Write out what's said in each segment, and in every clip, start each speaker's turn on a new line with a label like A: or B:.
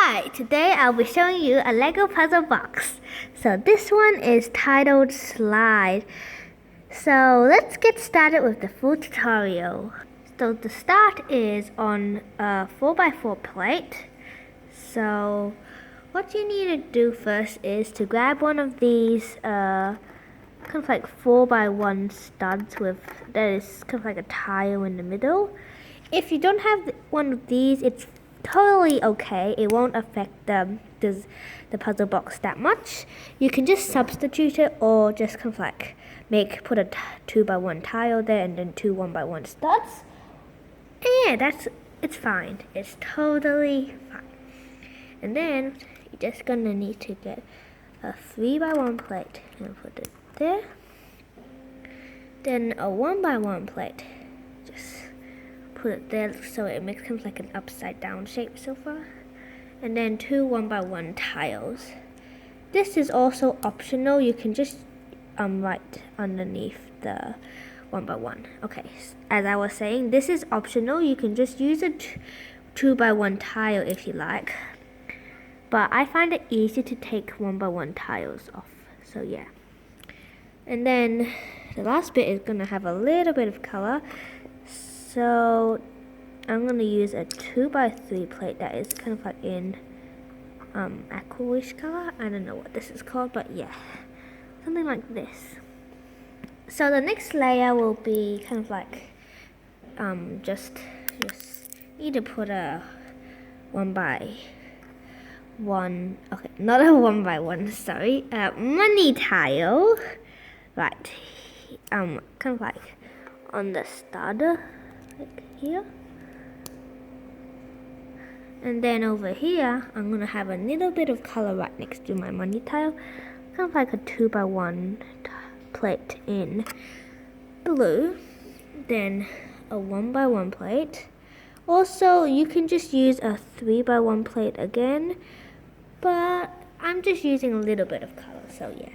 A: Hi, today I'll be showing you a Lego puzzle box. So this one is titled Slide. So let's get started with the full tutorial. So the start is on a 4x4 plate. So what you need to do first is to grab one of these kind of like 4x1 studs with that is kind of like a tile in the middle. If you don't have one of these, it's totally okay. It won't affect the puzzle box that much. You can just substitute it or just kind of like put a 2x1 tile there and then two 1x1 studs. And yeah, it's fine. It's totally fine. And then you're just gonna need to get a 3x1 plate and put it there. Then a 1x1 plate. Just put it there so it makes kind of like an upside down shape so far. And then two 1x1 tiles. This is also optional. You can just write underneath the 1x1. Okay, as I was saying, this is optional. You can just use a 2x1 tile if you like. But I find it easy to take 1x1 tiles off. So yeah. And then the last bit is gonna have a little bit of color. So I'm gonna use a 2x3 plate that is kind of like in aquaish color. I don't know what this is called, but yeah, something like this. So the next layer will be kind of like just need to put a 1x1. Okay, not a 1x1. Sorry, money tile. Right, kind of like on the starter. Like here, and then over here I'm gonna have a little bit of color right next to my money tile, kind of like a 2x1 plate in blue, then a 1x1 plate. Also, you can just use a 3x1 plate again, but I'm just using a little bit of color, so yeah.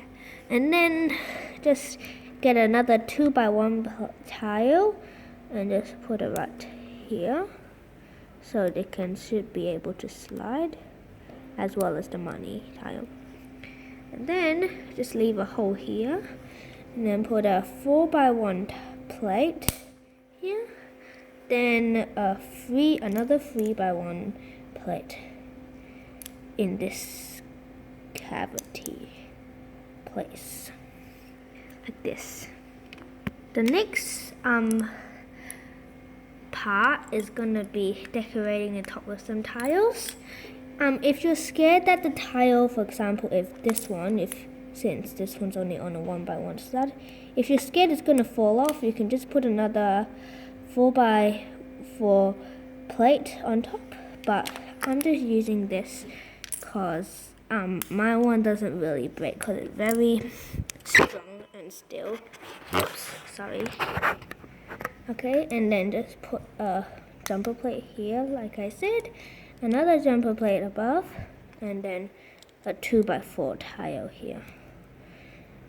A: And then just get another 2x1 tile and just put it right here so they should be able to slide, as well as the money tile. And then just leave a hole here and then put a 4x1 plate here, then another 3x1 plate in this cavity place like this. The next part is gonna be decorating the top with some tiles. If you're scared that the tile, for example, since this one's only on a 1x1 stud, if you're scared it's gonna fall off, you can just put another 4x4 plate on top. But I'm just using this because my one doesn't really break because it's very strong and still. Oops, sorry. Okay, and then just put a jumper plate here, like I said, another jumper plate above, and then a 2x4 tile here.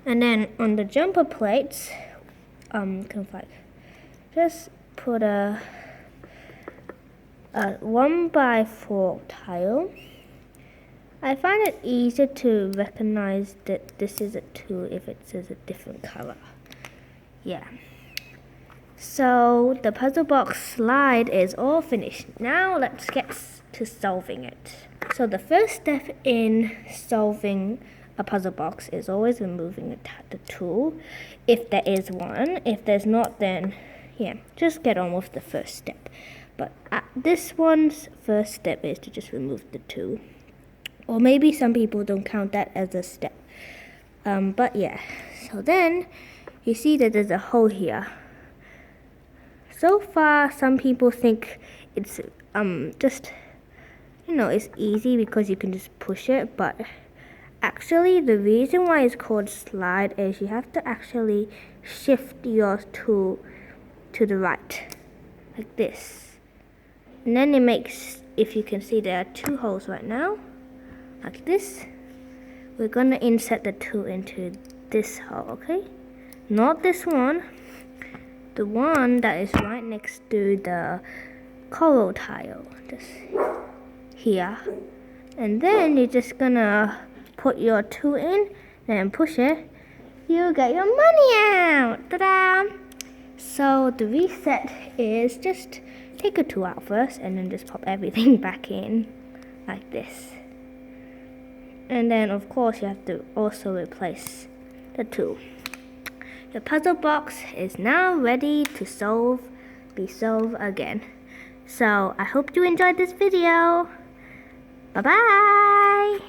A: And then on the jumper plates, just put a 1x4 tile. I find it easier to recognize that this is a 2 if it says a different color. Yeah. So the puzzle box slide is all finished. Now let's get to solving it. So the first step in solving a puzzle box is always removing the tool, if there is one. If there's not, then yeah, just get on with the first step. But this one's first step is to just remove the tool. Or maybe some people don't count that as a step. But yeah, so then you see that there's a hole here. So far, some people think it's just, it's easy because you can just push it, but actually the reason why it's called slide is you have to actually shift your tool to the right, like this. And then it makes, if you can see, there are two holes right now, like this. We're gonna insert the tool into this hole, okay? Not this one. The one that is right next to the coral tile, just here. And then you're just gonna put your 2 in, then push it. You get your money out. Ta-da! So the reset is just take a 2 out first and then just pop everything back in like this. And then of course you have to also replace the 2. The puzzle box is now ready to be solved again. So I hope you enjoyed this video. Bye bye!